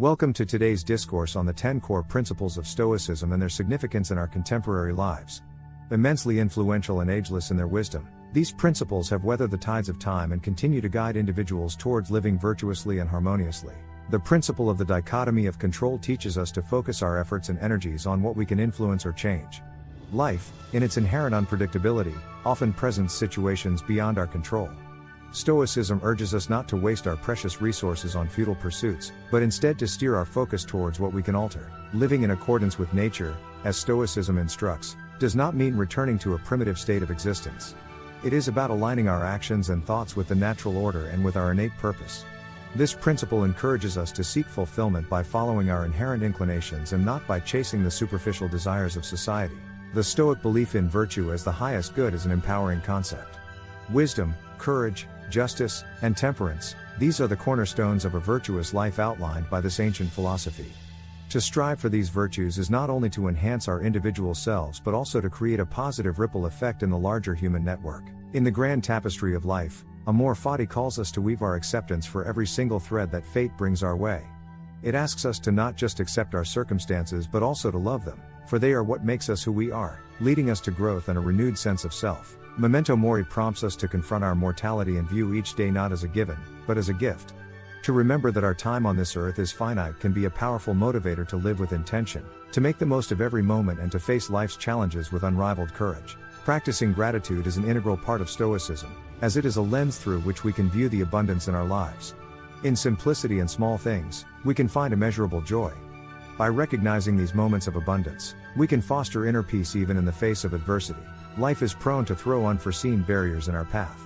Welcome to today's discourse on the 10 core principles of Stoicism and their significance in our contemporary lives. Immensely influential and ageless in their wisdom, these principles have weathered the tides of time and continue to guide individuals towards living virtuously and harmoniously. The principle of the dichotomy of control teaches us to focus our efforts and energies on what we can influence or change. Life, in its inherent unpredictability, often presents situations beyond our control. Stoicism urges us not to waste our precious resources on futile pursuits, but instead to steer our focus towards what we can alter. Living in accordance with nature, as Stoicism instructs, does not mean returning to a primitive state of existence. It is about aligning our actions and thoughts with the natural order and with our innate purpose. This principle encourages us to seek fulfillment by following our inherent inclinations and not by chasing the superficial desires of society. The Stoic belief in virtue as the highest good is an empowering concept. Wisdom, courage, justice, and temperance, these are the cornerstones of a virtuous life outlined by this ancient philosophy. To strive for these virtues is not only to enhance our individual selves but also to create a positive ripple effect in the larger human network. In the grand tapestry of life, Amor Fati calls us to weave our acceptance for every single thread that fate brings our way. It asks us to not just accept our circumstances but also to love them, for they are what makes us who we are, leading us to growth and a renewed sense of self. Memento Mori prompts us to confront our mortality and view each day not as a given, but as a gift. To remember that our time on this earth is finite can be a powerful motivator to live with intention, to make the most of every moment and to face life's challenges with unrivaled courage. Practicing gratitude is an integral part of Stoicism, as it is a lens through which we can view the abundance in our lives. In simplicity and small things, we can find immeasurable joy. By recognizing these moments of abundance, we can foster inner peace even in the face of adversity. Life is prone to throw unforeseen barriers in our path.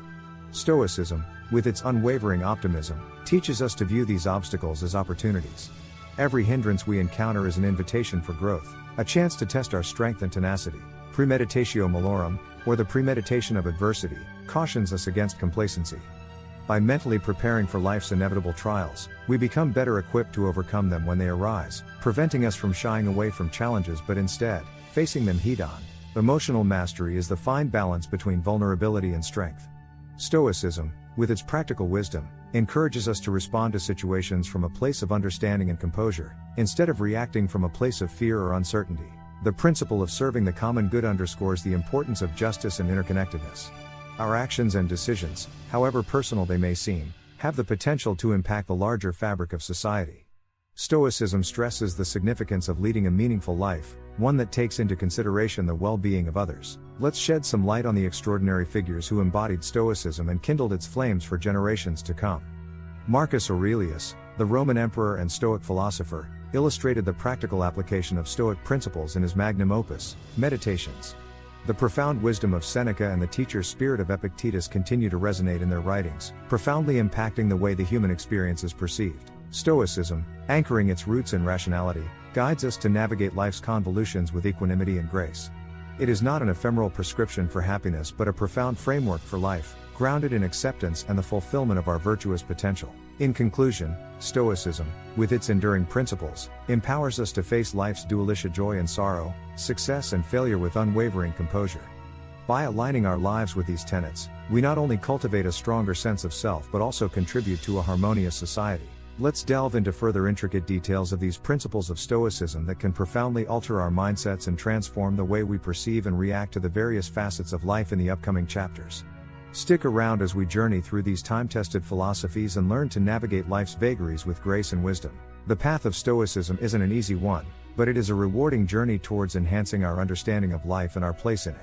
Stoicism, with its unwavering optimism, teaches us to view these obstacles as opportunities. Every hindrance we encounter is an invitation for growth, a chance to test our strength and tenacity. Premeditatio malorum, or the premeditation of adversity, cautions us against complacency. By mentally preparing for life's inevitable trials, we become better equipped to overcome them when they arise, preventing us from shying away from challenges but instead, facing them head-on. Emotional mastery is the fine balance between vulnerability and strength. Stoicism, with its practical wisdom, encourages us to respond to situations from a place of understanding and composure, instead of reacting from a place of fear or uncertainty. The principle of serving the common good underscores the importance of justice and interconnectedness. Our actions and decisions, however personal they may seem, have the potential to impact the larger fabric of society. Stoicism stresses the significance of leading a meaningful life, one that takes into consideration the well-being of others. Let's shed some light on the extraordinary figures who embodied Stoicism and kindled its flames for generations to come. Marcus Aurelius, the Roman emperor and Stoic philosopher, illustrated the practical application of Stoic principles in his magnum opus, Meditations. The profound wisdom of Seneca and the teacher's spirit of Epictetus continue to resonate in their writings, profoundly impacting the way the human experience is perceived. Stoicism, anchoring its roots in rationality, guides us to navigate life's convolutions with equanimity and grace. It is not an ephemeral prescription for happiness but a profound framework for life, grounded in acceptance and the fulfillment of our virtuous potential. In conclusion, Stoicism, with its enduring principles, empowers us to face life's dualistic joy and sorrow, success and failure with unwavering composure. By aligning our lives with these tenets, we not only cultivate a stronger sense of self but also contribute to a harmonious society. Let's delve into further intricate details of these principles of Stoicism that can profoundly alter our mindsets and transform the way we perceive and react to the various facets of life in the upcoming chapters. Stick around as we journey through these time-tested philosophies and learn to navigate life's vagaries with grace and wisdom. The path of Stoicism isn't an easy one, but it is a rewarding journey towards enhancing our understanding of life and our place in it.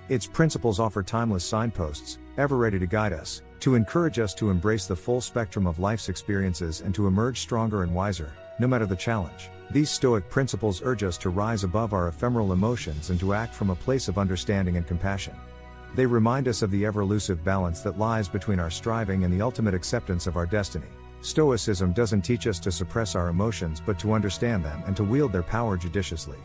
Its principles offer timeless signposts, ever ready to guide us, to encourage us to embrace the full spectrum of life's experiences and to emerge stronger and wiser, no matter the challenge. These Stoic principles urge us to rise above our ephemeral emotions and to act from a place of understanding and compassion. They remind us of the ever-elusive balance that lies between our striving and the ultimate acceptance of our destiny. Stoicism doesn't teach us to suppress our emotions but to understand them and to wield their power judiciously.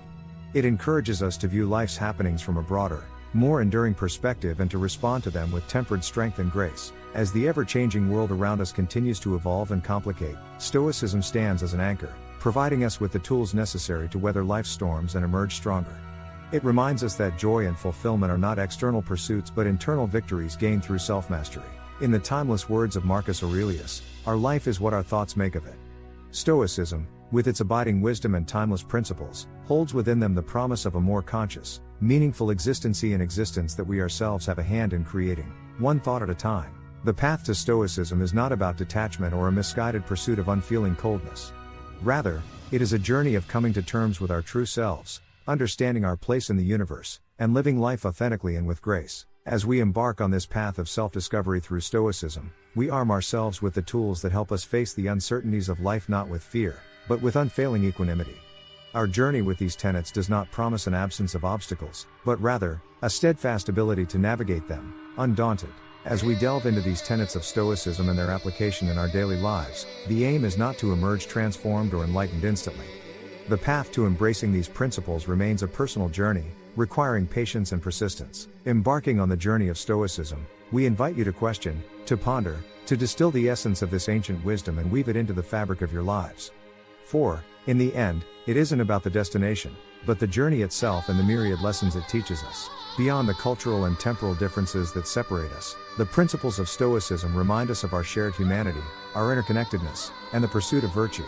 It encourages us to view life's happenings from a broader, more enduring perspective and to respond to them with tempered strength and grace. As the ever-changing world around us continues to evolve and complicate, Stoicism stands as an anchor, providing us with the tools necessary to weather life's storms and emerge stronger. It reminds us that joy and fulfillment are not external pursuits but internal victories gained through self-mastery. In the timeless words of Marcus Aurelius, our life is what our thoughts make of it. Stoicism, with its abiding wisdom and timeless principles, holds within them the promise of a more conscious, meaningful existency and existence that we ourselves have a hand in creating, one thought at a time. The path to Stoicism is not about detachment or a misguided pursuit of unfeeling coldness. Rather, it is a journey of coming to terms with our true selves, understanding our place in the universe, and living life authentically and with grace. As we embark on this path of self-discovery through Stoicism, we arm ourselves with the tools that help us face the uncertainties of life not with fear, but with unfailing equanimity. Our journey with these tenets does not promise an absence of obstacles, but rather, a steadfast ability to navigate them, undaunted. As we delve into these tenets of Stoicism and their application in our daily lives, the aim is not to emerge transformed or enlightened instantly. The path to embracing these principles remains a personal journey, requiring patience and persistence. Embarking on the journey of Stoicism, we invite you to question, to ponder, to distill the essence of this ancient wisdom and weave it into the fabric of your lives. For, in the end, it isn't about the destination, but the journey itself and the myriad lessons it teaches us. Beyond the cultural and temporal differences that separate us, the principles of Stoicism remind us of our shared humanity, our interconnectedness, and the pursuit of virtue.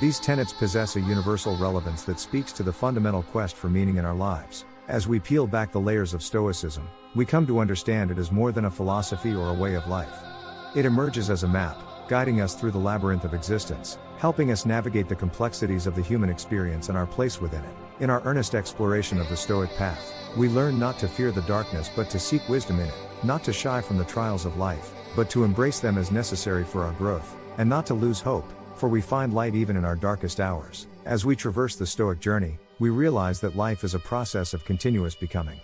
These tenets possess a universal relevance that speaks to the fundamental quest for meaning in our lives. As we peel back the layers of Stoicism, we come to understand it as more than a philosophy or a way of life. It emerges as a map, guiding us through the labyrinth of existence, helping us navigate the complexities of the human experience and our place within it. In our earnest exploration of the Stoic path, we learn not to fear the darkness but to seek wisdom in it, not to shy from the trials of life, but to embrace them as necessary for our growth, and not to lose hope, for we find light even in our darkest hours. As we traverse the Stoic journey, we realize that life is a process of continuous becoming.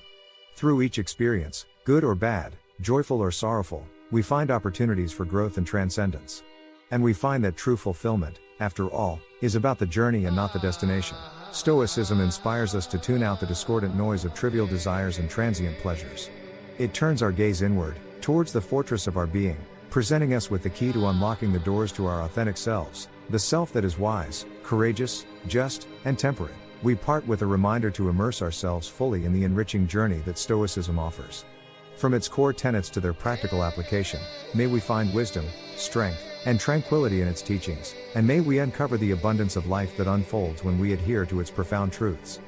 Through each experience, good or bad, joyful or sorrowful, we find opportunities for growth and transcendence. And we find that true fulfillment, after all, is about the journey and not the destination. Stoicism inspires us to tune out the discordant noise of trivial desires and transient pleasures. It turns our gaze inward, towards the fortress of our being, presenting us with the key to unlocking the doors to our authentic selves, the self that is wise, courageous, just, and temperate. We part with a reminder to immerse ourselves fully in the enriching journey that Stoicism offers. From its core tenets to their practical application, may we find wisdom, strength, and tranquility in its teachings, and may we uncover the abundance of life that unfolds when we adhere to its profound truths.